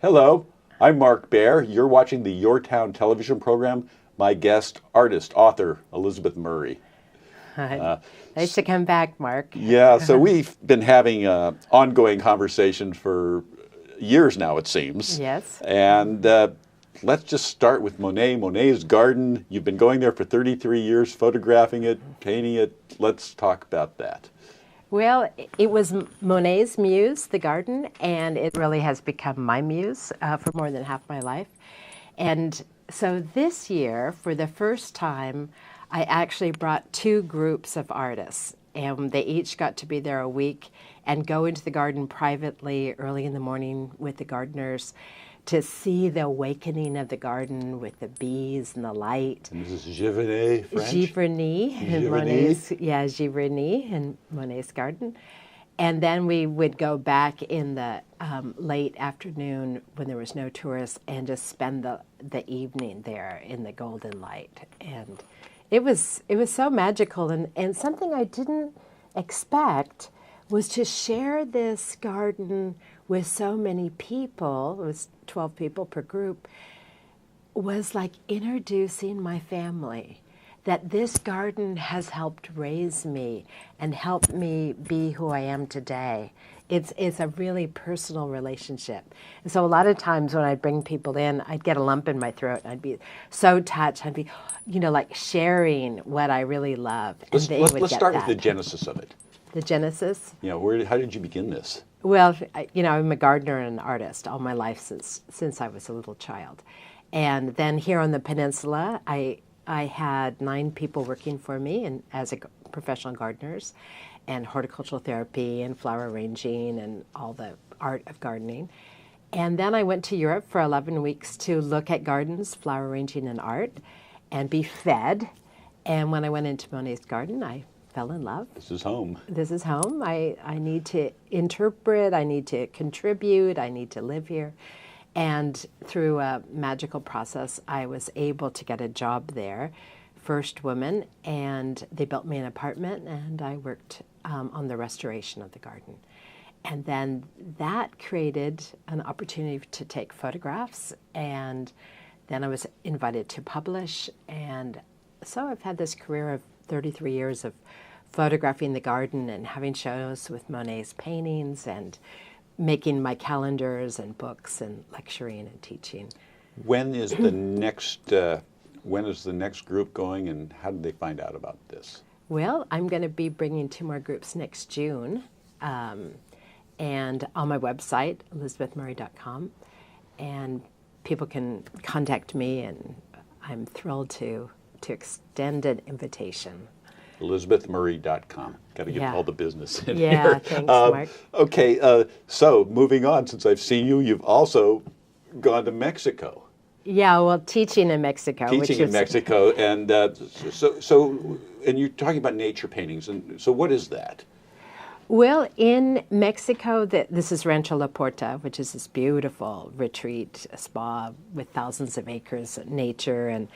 Hello, I'm Mark Baer. You're watching the YourTown television program. My guest, artist, author, Elizabeth Murray. Hi. Nice to come back, Mark. Yeah, so we've been having ongoing conversations for years now, it seems. Yes. And let's just start with Monet. Monet's garden. You've been going there for 33 years, photographing it, painting it. Let's talk about that. Well, it was Monet's muse, the garden, and it really has become my muse for more than half my life. And so this year, for the first time, I actually brought two groups of artists, and they each got to be there a week and go into the garden privately early in the morning with the gardeners to see the awakening of the garden with the bees and the light. And this is Giverny, French? Giverny, in Monet's, yeah, Giverny in Monet's garden. And then we would go back in the late afternoon when there was no tourists and just spend the evening there in the golden light. And it was so magical, and something I didn't expect was to share this garden with so many people. It was 12 people per group, was like introducing my family, that this garden has helped raise me and helped me be who I am today. It's a really personal relationship. And so a lot of times when I'd bring people in, I'd get a lump in my throat and I'd be so touched. I'd be, like sharing what I really love. Let's start with the genesis of it. The genesis? How did you begin this? Well, I'm a gardener and an artist all my life since I was a little child. And then here on the peninsula, I had 9 people working for me and as professional gardeners, and horticultural therapy and flower arranging and all the art of gardening. And then I went to Europe for 11 weeks to look at gardens, flower arranging and art, and be fed. And when I went into Monet's garden, I fell in love. This is home. This is home. I need to interpret, I need to contribute, I need to live here. And through a magical process, I was able to get a job there, first woman, and they built me an apartment, and I worked on the restoration of the garden. And then that created an opportunity to take photographs, and then I was invited to publish. And so I've had this career of 33 years of photographing the garden and having shows with Monet's paintings and making my calendars and books and lecturing and teaching. When is the next group going, and how did they find out about this? Well, I'm going to be bringing 2 more groups next June, and on my website, elizabethmurray.com, and people can contact me, and I'm thrilled to extend an invitation. ElizabethMurray.com. Got to get all the business in here. Yeah, thanks, Mark. Okay, so moving on, since I've seen you, you've also gone to Mexico. Yeah, well, teaching in Mexico. Mexico, and and you're talking about nature paintings, and so what is that? Well, in Mexico, this is Rancho La Porta, which is this beautiful retreat spa with thousands of acres of nature, and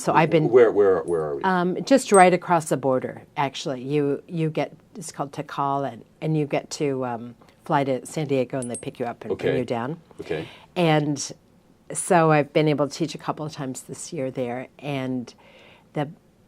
so I've been. Where are we? Just right across the border. Actually, you get, it's called Tikal, and you get to fly to San Diego, and they pick you up and bring you down. Okay. And so I've been able to teach a couple of times this year there, and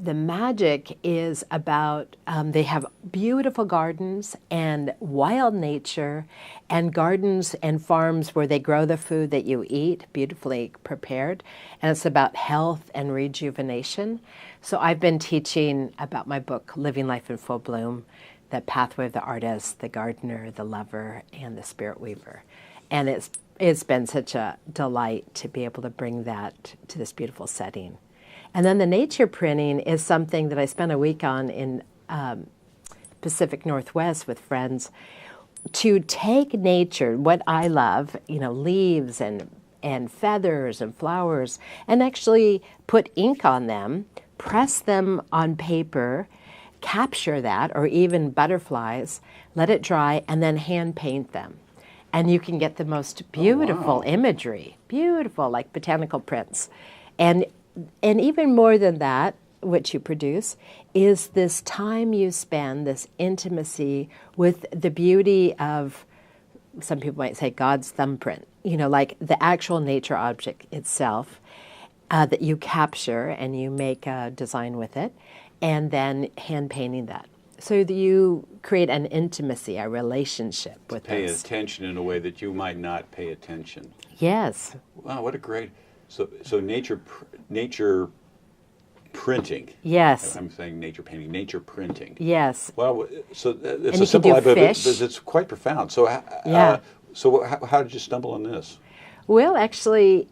the magic is about they have beautiful gardens and wild nature, and gardens and farms where they grow the food that you eat, beautifully prepared, and it's about health and rejuvenation. So I've been teaching about my book, Living Life in Full Bloom, the pathway of the artist, the gardener, the lover, and the spirit weaver. And it's been such a delight to be able to bring that to this beautiful setting. And then the nature printing is something that I spent a week on in Pacific Northwest with friends, to take nature, what I love, leaves and feathers and flowers, and actually put ink on them, press them on paper, capture that, or even butterflies, let it dry, and then hand paint them. And you can get the most beautiful imagery, beautiful, like botanical prints. And even more than that, what you produce is this time you spend, this intimacy with the beauty of, some people might say, God's thumbprint like the actual nature object itself that you capture and you make a design with it, and then hand painting that. So that you create an intimacy, a relationship with Pay those. attention in a way that you might not pay attention. Yes. Wow, what a great... So nature printing. Yes. I'm saying nature painting, nature printing. Yes. Well, so it's And a you simple can do idea, but fish. it's quite profound. So, Yeah. how did you stumble on this? Well, actually,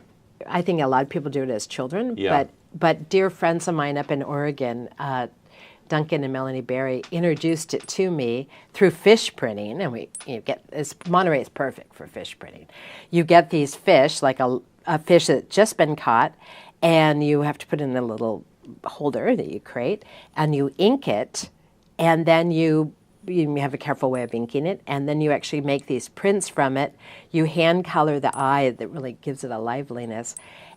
I think a lot of people do it as children, Yeah. but dear friends of mine up in Oregon, Duncan and Melanie Baer, introduced it to me through fish printing, and Monterey is perfect for fish printing. You get these fish, like a fish that's just been caught, and you have to put it in a little holder that you create, and you ink it, and then you have a careful way of inking it, and then you actually make these prints from it. You hand color the eye that really gives it a liveliness,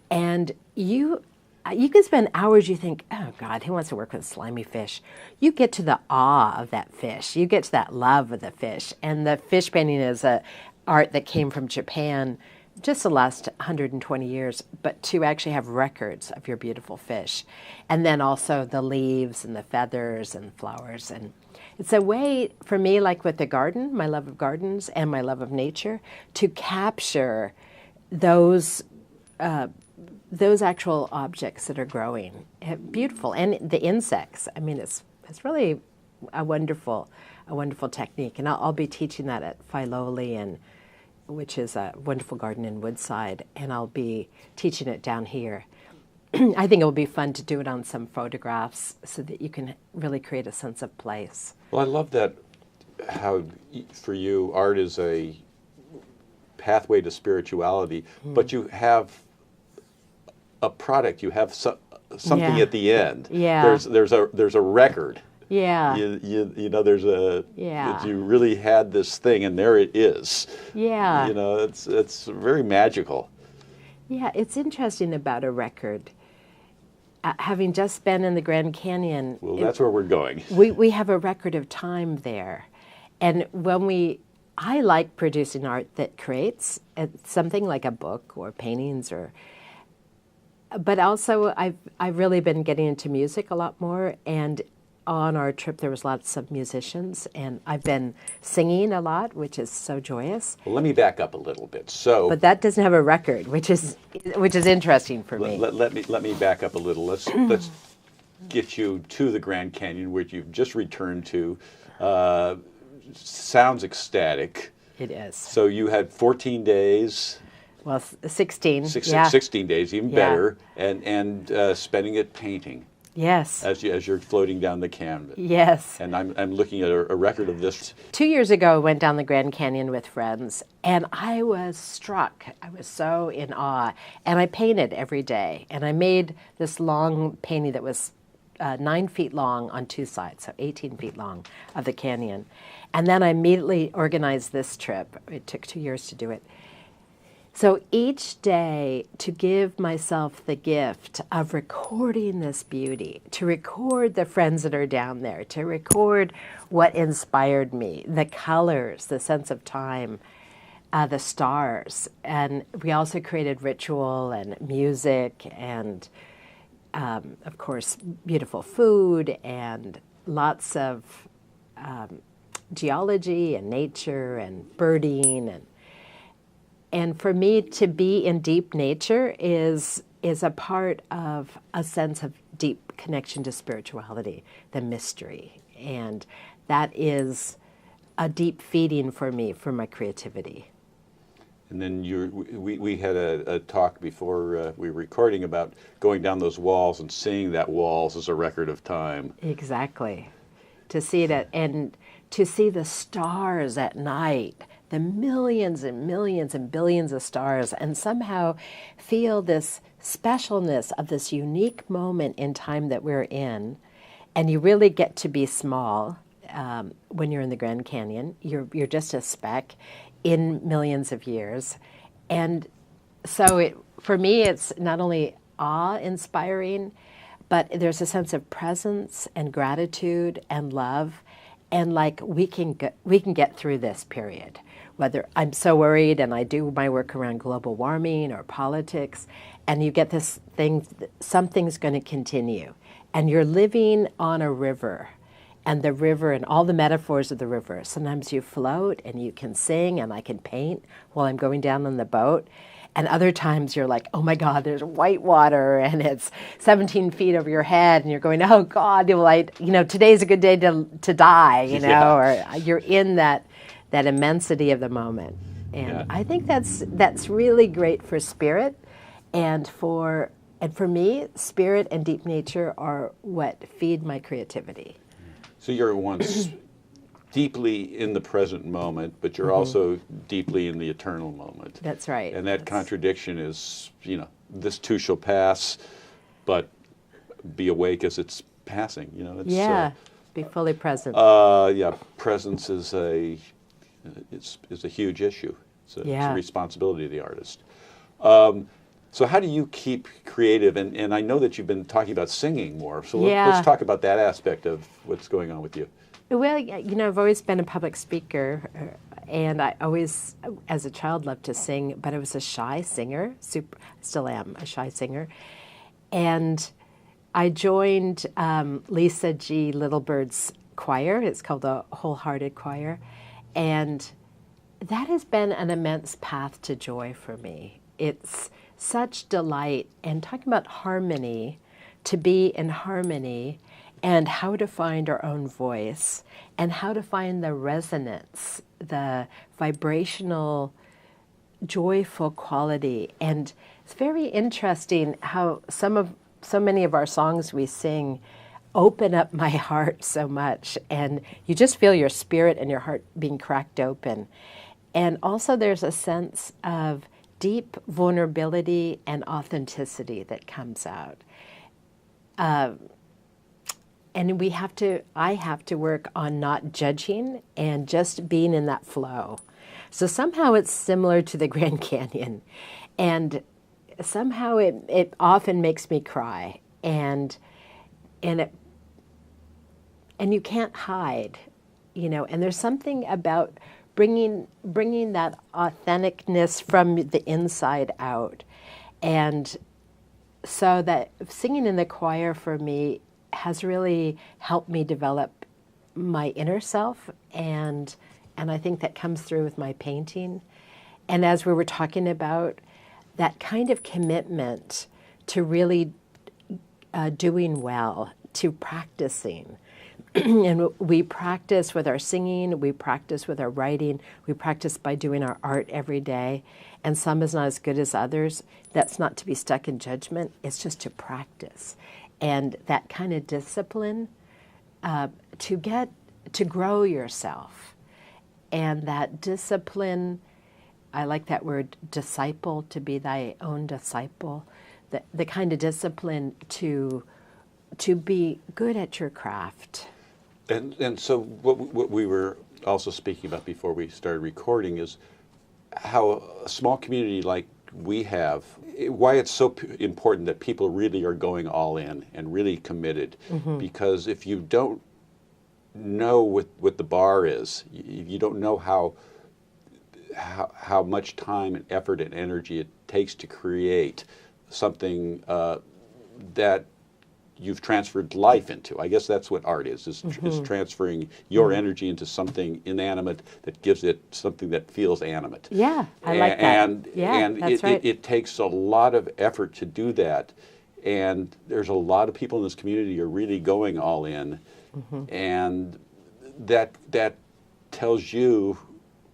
and you can spend hours. You think, oh God, who wants to work with a slimy fish? You get to the awe of that fish. You get to that love of the fish, and the fish painting is a art that came from Japan just the last 120 years, but to actually have records of your beautiful fish, and then also the leaves and the feathers and flowers. And it's a way for me, like with the garden, my love of gardens and my love of nature, to capture those actual objects that are growing. Beautiful. And the insects. I mean, it's really a wonderful technique. And I'll be teaching that at Filoli, which is a wonderful garden in Woodside, and I'll be teaching it down here. I think it will be fun to do it on some photographs so that you can really create a sense of place. Well, I love that how for you art is a pathway to spirituality, but you have a product. You have something Yeah. at the end. Yeah. There's a record. Yeah. There's a Yeah. you really had this thing, and there it is. Yeah. It's very magical. Yeah, it's interesting about a record. Having just been in the Grand Canyon, Well, that's where we're going. we have a record of time there. And I like producing art that creates something like a book or paintings but also I've really been getting into music a lot more, and on our trip there was lots of musicians, and I've been singing a lot, which is so joyous. Well, let me back up a little bit. So, But that doesn't have a record, which is interesting for me. let me back up a little. Let's get you to the Grand Canyon, which you've just returned to. Sounds ecstatic. It is. So you had 14 days. Well, 16. 16 days, even Yeah. better, and spending it painting Yes. as you're floating down the canvas. Yes. And I'm looking at a record of this. 2 years ago, I went down the Grand Canyon with friends, and I was struck. I was so in awe. And I painted every day. And I made this long painting that was 9 feet long on two sides, so 18 feet long of the canyon. And then I immediately organized this trip. It took 2 years to do it. So each day, to give myself the gift of recording this beauty, to record the friends that are down there, to record what inspired me, the colors, the sense of time, the stars. And we also created ritual and music and, of course, beautiful food and lots of geology and nature and birding. And for me, to be in deep nature is a part of a sense of deep connection to spirituality, the mystery. And that is a deep feeding for me, for my creativity. And then we had a talk before we were recording about going down those walls and seeing that walls as a record of time. Exactly. To see it and to see the stars at night, the millions and millions and billions of stars, and somehow feel this specialness of this unique moment in time that we're in. And you really get to be small when you're in the Grand Canyon. You're just a speck in millions of years. And so for me, it's not only awe-inspiring, but there's a sense of presence and gratitude and love, and like we can get through this period. whether I'm so worried and I do my work around global warming or politics, and you get this thing, something's going to continue. And you're living on a river, and the river and all the metaphors of the river. Sometimes you float and you can sing and I can paint while I'm going down on the boat. And other times you're like, oh my God, there's white water and it's 17 feet over your head and you're going, oh God, today's a good day to die, or you're in that immensity of the moment. And I think that's really great for spirit, and for me, spirit and deep nature are what feed my creativity. So you're once deeply in the present moment, but you're also deeply in the eternal moment. That's right. And that contradiction is, this too shall pass, but be awake as it's passing. Be fully present. Presence is a huge issue. It's a responsibility of the artist. So how do you keep creative? And I know that you've been talking about singing more. So let's talk about that aspect of what's going on with you. Well, I've always been a public speaker, and I always, as a child, loved to sing, but I was a shy singer, still am a shy singer. And I joined Lisa G. Littlebird's choir. It's called the Wholehearted Choir. And that has been an immense path to joy for me. It's such delight, and talking about harmony, to be in harmony, and how to find our own voice, and how to find the resonance, the vibrational, joyful quality. And it's very interesting how so many of our songs we sing open up my heart so much, and you just feel your spirit and your heart being cracked open. And also there's a sense of deep vulnerability and authenticity that comes out. And I have to work on not judging and just being in that flow. So somehow it's similar to the Grand Canyon. And somehow it often makes me cry. And you can't hide, and there's something about bringing that authenticness from the inside out. And so that singing in the choir for me has really helped me develop my inner self, and I think that comes through with my painting. And as we were talking about, that kind of commitment to really doing well, to practicing. And we practice with our singing, we practice with our writing, we practice by doing our art every day. And some is not as good as others. That's not to be stuck in judgment, it's just to practice. And that kind of discipline to grow yourself. And that discipline, I like that word, disciple, to be thy own disciple. The kind of discipline to be good at your craft. And so what we were also speaking about before we started recording is how a small community like we have, why it's so important that people really are going all in and really committed. Because if you don't know what the bar is, you don't know how much time and effort and energy it takes to create something that you've transferred life into. I guess that's what art is transferring your energy into something inanimate that gives it something that feels animate. Yeah, I like that. And that's right. it takes a lot of effort to do that. And there's a lot of people in this community who are really going all in. And that tells you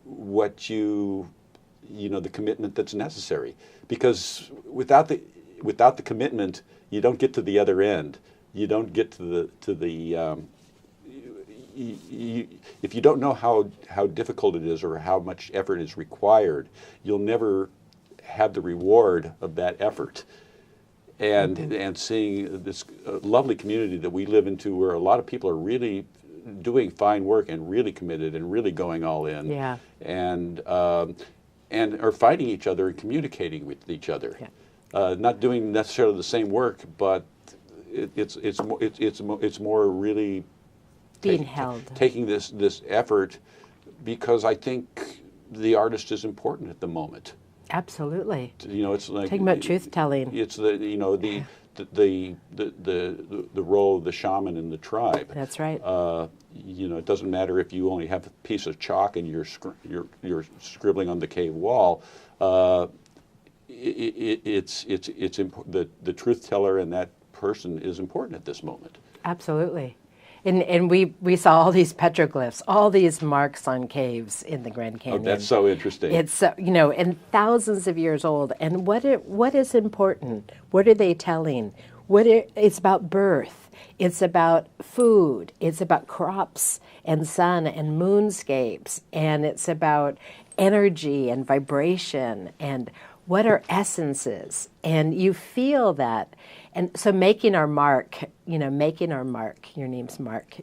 what the commitment that's necessary. Because without the commitment, you don't get to the other end. You don't get to the if you don't know how difficult it is or how much effort is required, you'll never have the reward of that effort. And seeing this lovely community that we live into, where a lot of people are really doing fine work and really committed and really going all in. Yeah. And are fighting each other and communicating with each other. Yeah. Not doing necessarily the same work, but it's more really being held, taking this effort, because I think the artist is important at the moment. Absolutely. You know, it's like Talking about truth telling. It's the role of the shaman in the tribe. That's right. You know, it doesn't matter if you only have a piece of chalk and you're scribbling on the cave wall. The truth teller and that person is important at this moment. Absolutely. And we saw all these petroglyphs, all these marks on caves in the Grand Canyon. Oh, that's so interesting. It's you know, and thousands of years old. And what is important? What are they telling? It's about birth. It's about food. It's about crops and sun and moonscapes. And it's about energy and vibration and what are essences. And you feel that. And so making our mark, your name's Mark,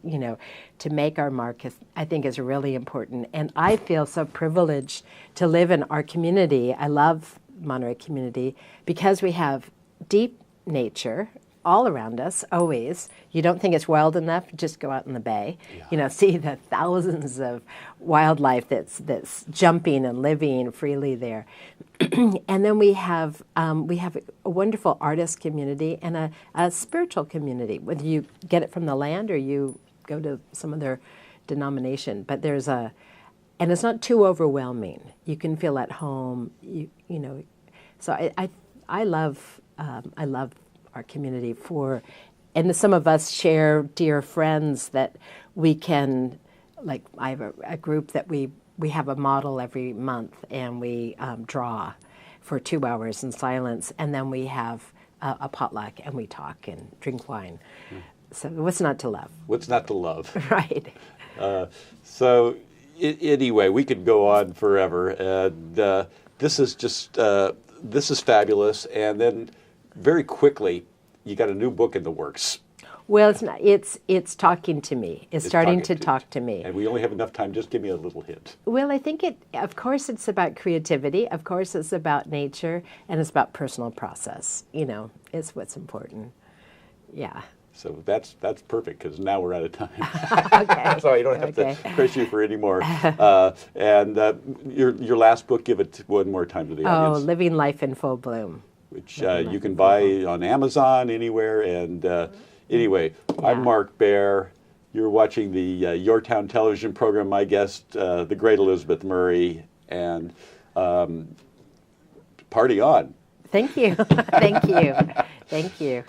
to make our mark, I think is really important. And I feel so privileged to live in our community. I love Monterey community because we have deep nature all around us, always. You don't think it's wild enough, just go out in the bay. Yeah. See the thousands of wildlife that's jumping and living freely there. And then we have a wonderful artist community and a spiritual community, whether you get it from the land or you go to some other denomination. But and it's not too overwhelming. You can feel at home. So I love our community and some of us share dear friends that we can, like I have a group that we have a model every month and we draw for 2 hours in silence, and then we have a potluck and we talk and drink wine. So what's not to love? What's not to love? Right. Anyway, we could go on forever, and this is fabulous. And then very quickly, you got a new book in the works. Well, it's not. It's talking to me. It's starting to talk to me. And we only have enough time. Just give me a little hint. Well, I think of course, it's about creativity. Of course, it's about nature, and it's about personal process. It's what's important. Yeah. So that's perfect, because now we're out of time. Okay. So I don't have to press you for any more. And your last book, give it one more time to the audience. Oh, Living Life in Full Bloom. Which you can buy on Amazon, anywhere. And anyway, I'm Mark Baer. You're watching the YourTown television program. My guest, the great Elizabeth Murray. And party on. Thank you. Thank you. Thank you.